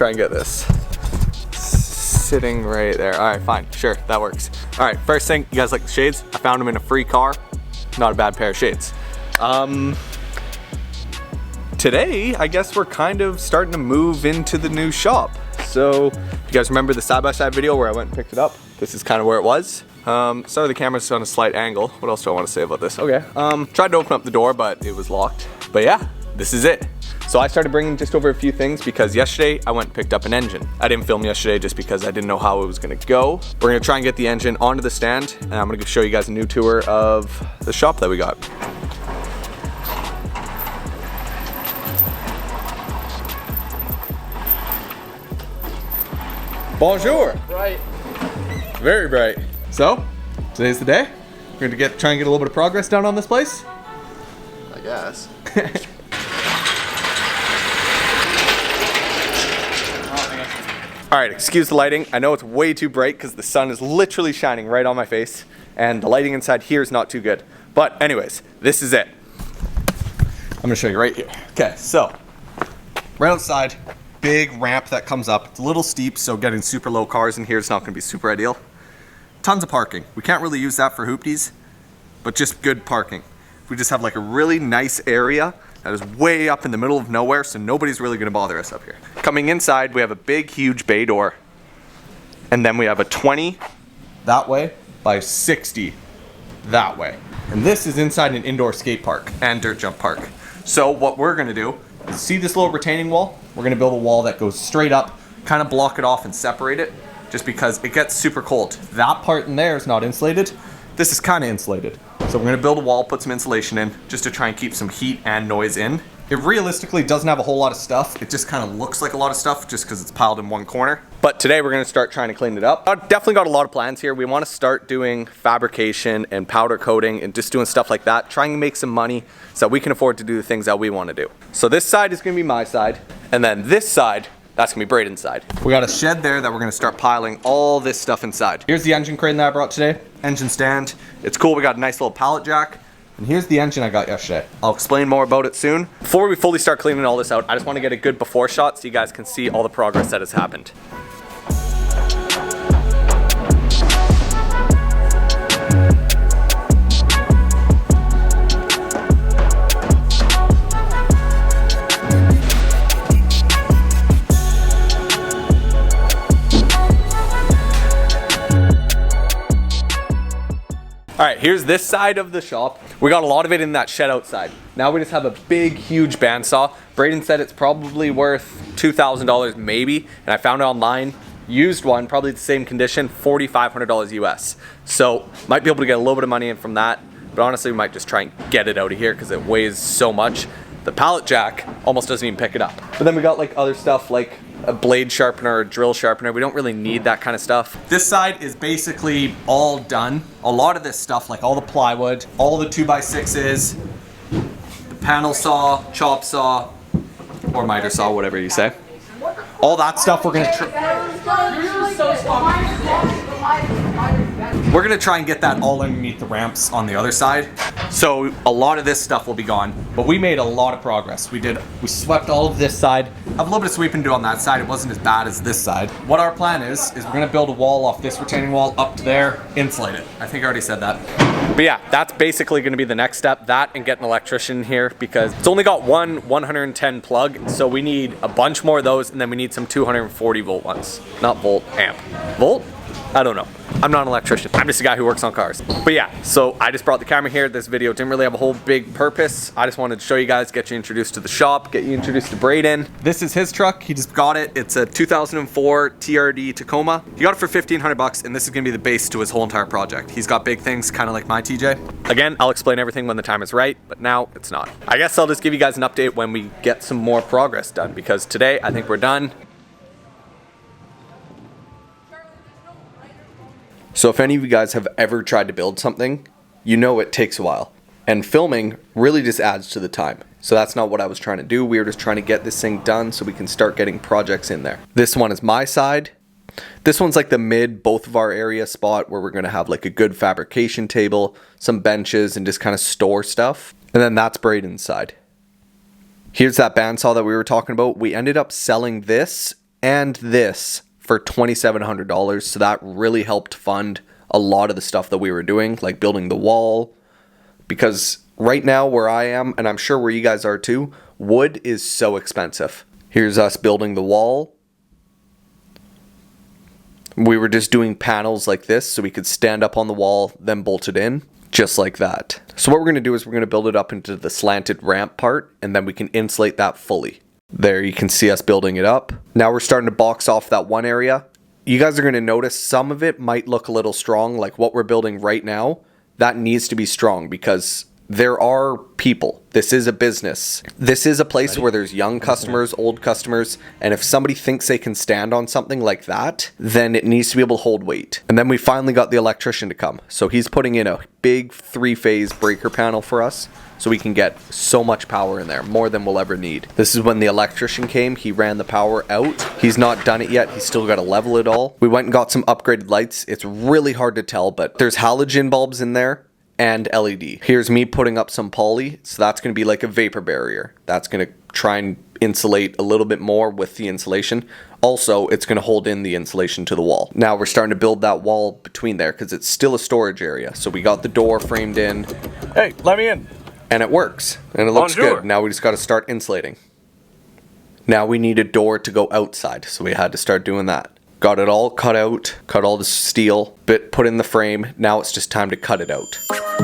try and get this sitting right there. All right, fine, sure, that works. All right, first thing, you guys like the shades? I found them in a free car. Not a bad pair of shades. Today, I guess we're kind of starting to move into the new shop. So, if you guys remember the side-by-side video where I went and picked it up, this is kind of where it was. Sorry, the camera's on a slight angle. What else do I want to say about this? Okay, tried to open up the door, but it was locked. But yeah, this is it. So I started bringing just over a few things because yesterday I went and picked up an engine. I didn't film yesterday just because I didn't know how it was gonna go. We're gonna try and get the engine onto the stand, and I'm gonna show you guys a new tour of the shop that we got. Bonjour. Bright. Very bright. So, today's the day. We're gonna try and get a little bit of progress done on this place. I guess. All right, excuse the lighting. I know it's way too bright because the sun is literally shining right on my face, and the lighting inside here is not too good. But anyways, this is it. I'm gonna show you right here. Okay, so right outside, big ramp that comes up. It's a little steep, so getting super low cars in here is not gonna be super ideal. Tons of parking. We can't really use that for hoopties, but just good parking. We just have like a really nice area that is way up in the middle of nowhere, so nobody's really gonna bother us up here. Coming inside, we have a big, huge bay door. And then we have a 20 that way by 60 that way. And this is inside an indoor skate park and dirt jump park. So what we're gonna do is see this little retaining wall? We're gonna build a wall that goes straight up, kind of block it off and separate it, just because it gets super cold. That part in there is not insulated. This is kind of insulated. So we're gonna build a wall, put some insulation in, just to try and keep some heat and noise in. It realistically doesn't have a whole lot of stuff. It just kind of looks like a lot of stuff just because it's piled in one corner. But today we're gonna start trying to clean it up. I've definitely got a lot of plans here. We wanna start doing fabrication and powder coating and just doing stuff like that, trying to make some money so that we can afford to do the things that we wanna do. So this side is gonna be my side, and then this side, that's gonna be Braden's side. We got a shed there that we're gonna start piling all this stuff inside. Here's the engine crane that I brought today. Engine stand. It's cool, we got a nice little pallet jack. And here's the engine I got yesterday. I'll explain more about it soon. Before we fully start cleaning all this out, I just wanna get a good before shot so you guys can see all the progress that has happened. All right, here's this side of the shop. We got a lot of it in that shed outside. Now we just have a big, huge bandsaw. Braden said it's probably worth $2,000 maybe, and I found it online, used one, probably the same condition, $4,500 US. So might be able to get a little bit of money in from that, but honestly we might just try and get it out of here because it weighs so much. The pallet jack almost doesn't even pick it up. But then we got like other stuff like a blade sharpener or a drill sharpener. We don't really need that kind of stuff. This side is basically all done. A lot of this stuff, like all the plywood, all the 2x6s, the panel saw, chop saw, or miter saw, whatever you say. All that stuff we're gonna try and get that all underneath the ramps on the other side. So a lot of this stuff will be gone, but we made a lot of progress. We swept all of this side. I have a little bit of sweeping to do on that side. It wasn't as bad as this side. What our plan is we're gonna build a wall off this retaining wall up to there, insulate it. I think I already said that. But yeah, that's basically gonna be the next step, that and get an electrician here because it's only got one 110 plug, so we need a bunch more of those, and then we need some 240 volt ones. Not volt, amp. Volt? I don't know. I'm not an electrician. I'm just a guy who works on cars. But yeah, so I just brought the camera here. This video didn't really have a whole big purpose. I just wanted to show you guys, get you introduced to the shop, get you introduced to Braden. This is his truck. He just got it. It's a 2004 TRD Tacoma. He got it for 1,500 bucks, and this is gonna be the base to his whole entire project. He's got big things, kind of like my TJ. Again, I'll explain everything when the time is right, but now it's not. I guess I'll just give you guys an update when we get some more progress done, because today I think we're done. So if any of you guys have ever tried to build something, you know it takes a while. And filming really just adds to the time. So that's not what I was trying to do. We were just trying to get this thing done so we can start getting projects in there. This one is my side. This one's like the mid, both of our area spot where we're gonna have like a good fabrication table, some benches, and just kind of store stuff. And then that's Braden's side. Here's that bandsaw that we were talking about. We ended up selling this and this for $2,700. So that really helped fund a lot of the stuff that we were doing, like building the wall. Because right now where I am, and I'm sure where you guys are too, wood is so expensive. Here's us building the wall. We were just doing panels like this so we could stand up on the wall, then bolt it in, just like that. So what we're going to do is we're going to build it up into the slanted ramp part, and then we can insulate that fully. There you can see us building it up. Now we're starting to box off that one area. You guys are going to notice some of it might look a little strong, like what we're building right now. That needs to be strong because there are people. This is a business. This is a place where there's young customers, old customers, and if somebody thinks they can stand on something like that, then it needs to be able to hold weight. And then we finally got the electrician to come. So he's putting in a big 3-phase breaker panel for us so we can get so much power in there, more than we'll ever need. This is when the electrician came. He ran the power out. He's not done it yet. He's still got to level it all. We went and got some upgraded lights. It's really hard to tell, but there's halogen bulbs in there and LED. Here's me putting up some poly. So that's going to be like a vapor barrier. That's going to try and insulate a little bit more with the insulation. Also, it's going to hold in the insulation to the wall. Now we're starting to build that wall between there because it's still a storage area. So we got the door framed in. Hey, let me in. And it works. And it looks Bonjour. good. Now we just got to start insulating. Now we need a door to go outside. So we had to start doing that. Got it all cut out. Cut all the steel. Put in the frame. Now it's just time to cut it out.